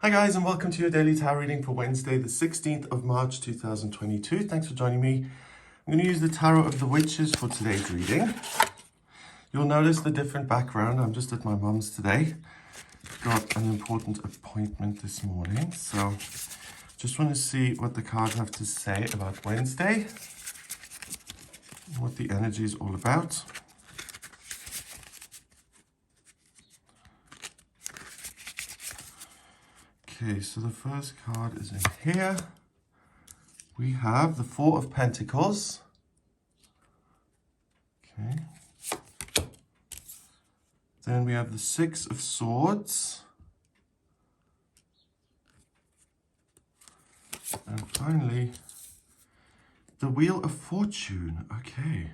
Hi guys, and welcome to your daily tarot reading for Wednesday, the 16th of March 2022. Thanks for joining me. I'm going to use the Tarot of the Witches for today's reading. You'll notice the different background. I'm just at my mum's today. Got an important appointment this morning, so just want to see what the cards have to say about Wednesday, what the energy is all about. Okay, so the first card is in here. We have the Four of Pentacles. Okay. Then we have the Six of Swords. And finally, the Wheel of Fortune. Okay.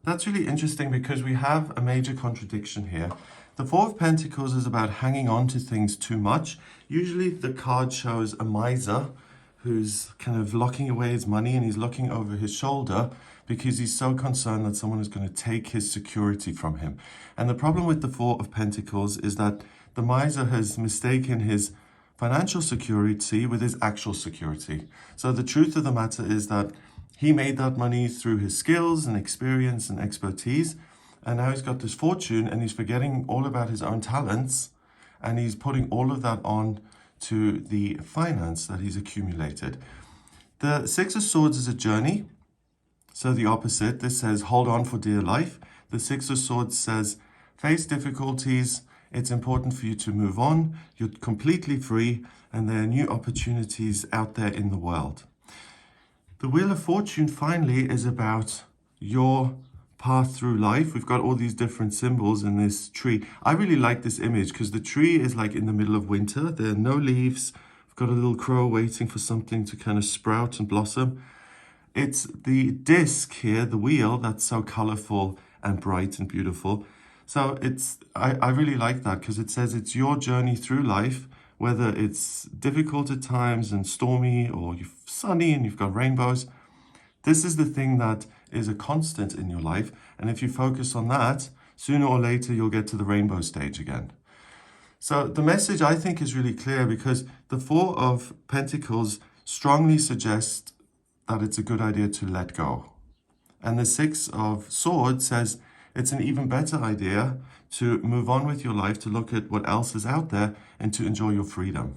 That's really interesting because we have a major contradiction here. The Four of Pentacles is about hanging on to things too much. Usually the card shows a miser who's kind of locking away his money and he's looking over his shoulder because he's so concerned that someone is going to take his security from him. And the problem with the Four of Pentacles is that the miser has mistaken his financial security with his actual security. So the truth of the matter is that he made that money through his skills and experience and expertise. And now he's got this fortune and he's forgetting all about his own talents. And he's putting all of that on to the finance that he's accumulated. The Six of Swords is a journey. So the opposite, this says, hold on for dear life. The Six of Swords says, face difficulties. It's important for you to move on. You're completely free and there are new opportunities out there in the world. The Wheel of Fortune finally is about your path through life. We've got all these different symbols in this tree. I really like this image because the tree is like in the middle of winter. There are no leaves. We've got a little crow waiting for something to kind of sprout and blossom. It's the disc here, the wheel, that's so colorful and bright and beautiful. So I really like that because it says it's your journey through life, whether it's difficult at times and stormy or you're sunny and you've got rainbows. This is the thing that is a constant in your life. And if you focus on that, sooner or later, you'll get to the rainbow stage again. So the message I think is really clear because the Four of Pentacles strongly suggest that it's a good idea to let go. And the Six of Swords says it's an even better idea to move on with your life, to look at what else is out there and to enjoy your freedom.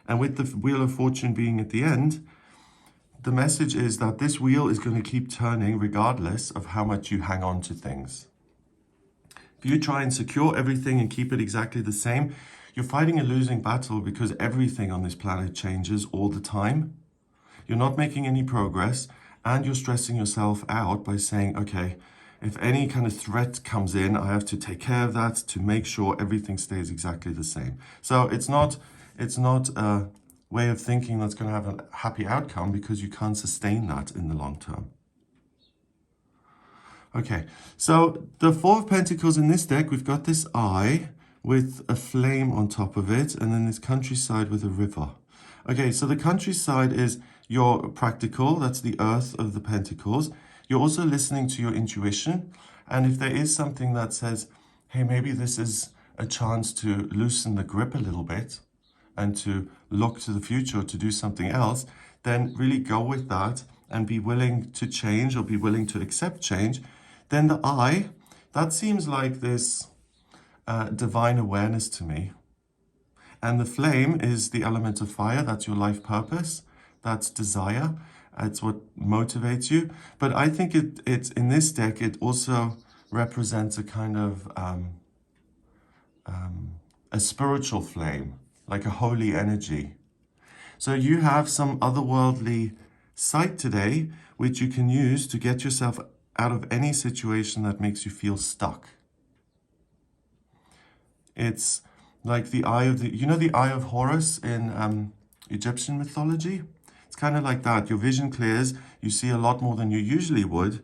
And with the Wheel of Fortune being at the end, the message is that this wheel is going to keep turning regardless of how much you hang on to things. If you try and secure everything and keep it exactly the same, you're fighting a losing battle because everything on this planet changes all the time. You're not making any progress and you're stressing yourself out by saying, okay, if any kind of threat comes in, I have to take care of that to make sure everything stays exactly the same. So it's not a way of thinking that's going to have a happy outcome because you can't sustain that in the long term. Okay, so the Four of Pentacles in this deck, we've got this eye with a flame on top of it and then this countryside with a river. Okay, so the countryside is your practical, that's the Earth of the Pentacles. You're also listening to your intuition. And if there is something that says, hey, maybe this is a chance to loosen the grip a little bit and to look to the future, to do something else, then really go with that and be willing to change or be willing to accept change. Then the eye, that seems like this divine awareness to me. And the flame is the element of fire. That's your life purpose. That's desire. It's what motivates you. But I think it's in this deck, it also represents a kind of a spiritual flame, like a holy energy. So you have some otherworldly sight today, which you can use to get yourself out of any situation that makes you feel stuck. It's like the eye of the eye of Horus in Egyptian mythology. It's kind of like that. Your vision clears, you see a lot more than you usually would.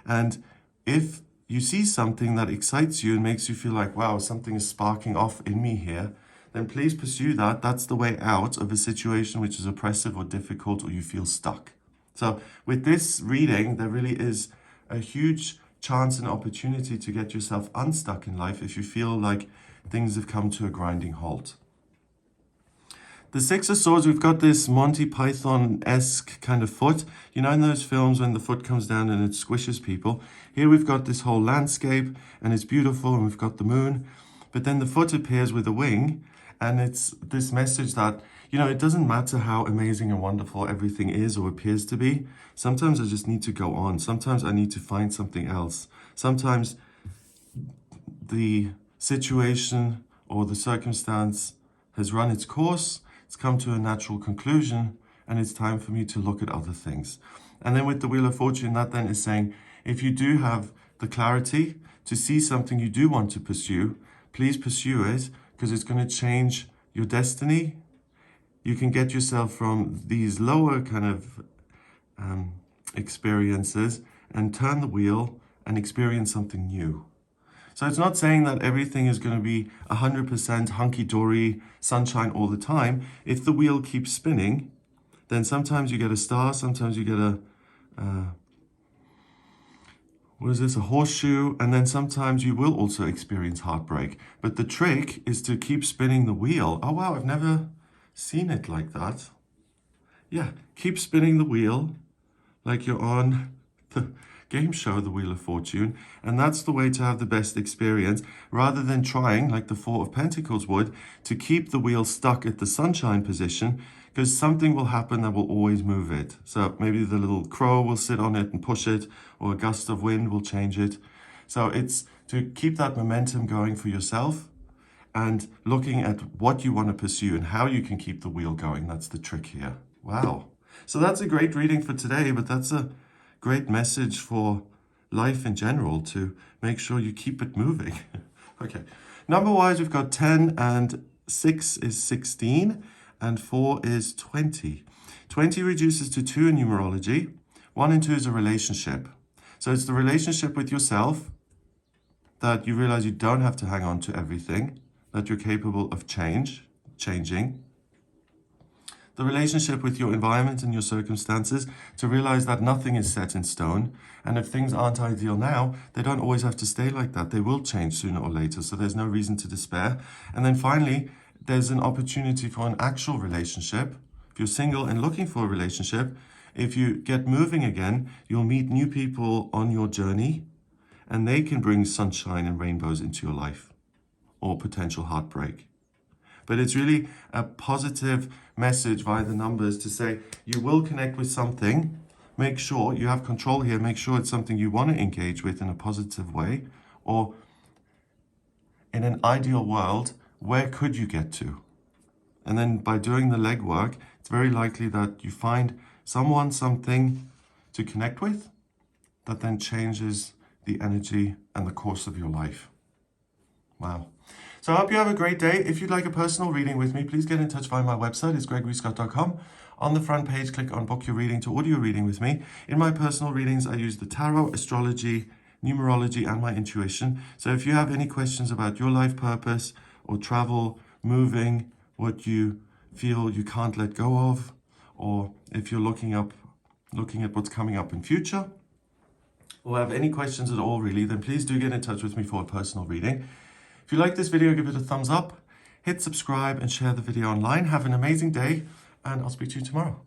And if you see something that excites you and makes you feel like, wow, something is sparking off in me here, then please pursue that. That's the way out of a situation which is oppressive or difficult or you feel stuck. So with this reading, there really is a huge chance and opportunity to get yourself unstuck in life if you feel like things have come to a grinding halt. The Six of Swords, we've got this Monty Python-esque kind of foot. You know in those films when the foot comes down and it squishes people? Here we've got this whole landscape and it's beautiful and we've got the moon. But then the foot appears with a wing and it's this message that, you know, it doesn't matter how amazing and wonderful everything is or appears to be. Sometimes I just need to go on. Sometimes I need to find something else. Sometimes the situation or the circumstance has run its course. It's come to a natural conclusion and it's time for me to look at other things. And then with the Wheel of Fortune, that then is saying, if you do have the clarity to see something you do want to pursue, please pursue it because it's going to change your destiny. You can get yourself from these lower kind of experiences and turn the wheel and experience something new. So it's not saying that everything is going to be 100% hunky-dory, sunshine all the time. If the wheel keeps spinning, then sometimes you get a star, sometimes you get a horseshoe, and then sometimes you will also experience heartbreak. But the trick is to keep spinning the wheel. Oh wow, I've never seen it like that. Yeah, keep spinning the wheel like you're on the game show, the Wheel of Fortune, and that's the way to have the best experience, rather than trying, like the Four of Pentacles would, to keep the wheel stuck at the sunshine position, because something will happen that will always move it. So maybe the little crow will sit on it and push it, or a gust of wind will change it. So it's to keep that momentum going for yourself and looking at what you want to pursue and how you can keep the wheel going. That's the trick here. Wow. So that's a great reading for today, but that's a great message for life in general, to make sure you keep it moving. Okay, number-wise, we've got 10 and 6 is 16 and 4 is 20. 20 reduces to 2 in numerology. 1 and 2 is a relationship. So it's the relationship with yourself, that you realize you don't have to hang on to everything, that you're capable of changing. The relationship with your environment and your circumstances, to realize that nothing is set in stone. And if things aren't ideal now, they don't always have to stay like that. They will change sooner or later. So there's no reason to despair. And then finally, there's an opportunity for an actual relationship. If you're single and looking for a relationship, if you get moving again, you'll meet new people on your journey and they can bring sunshine and rainbows into your life, or potential heartbreak. But it's really a positive message via the numbers to say you will connect with something. Make sure you have control here. Make sure it's something you want to engage with in a positive way. Or in an ideal world, where could you get to? And then by doing the legwork, it's very likely that you find someone, something to connect with that then changes the energy and the course of your life. Wow. So I hope you have a great day. If you'd like a personal reading with me, please get in touch via my website. It's gregoryscott.com. On the front page, click on Book Your Reading to audio reading with me. In my personal readings, I use the tarot, astrology, numerology, and my intuition. So if you have any questions about your life purpose or travel, moving, what you feel you can't let go of, or if you're looking at what's coming up in future, or have any questions at all really, then please do get in touch with me for a personal reading. If you like this video, give it a thumbs up, hit subscribe and share the video online. Have an amazing day and I'll speak to you tomorrow.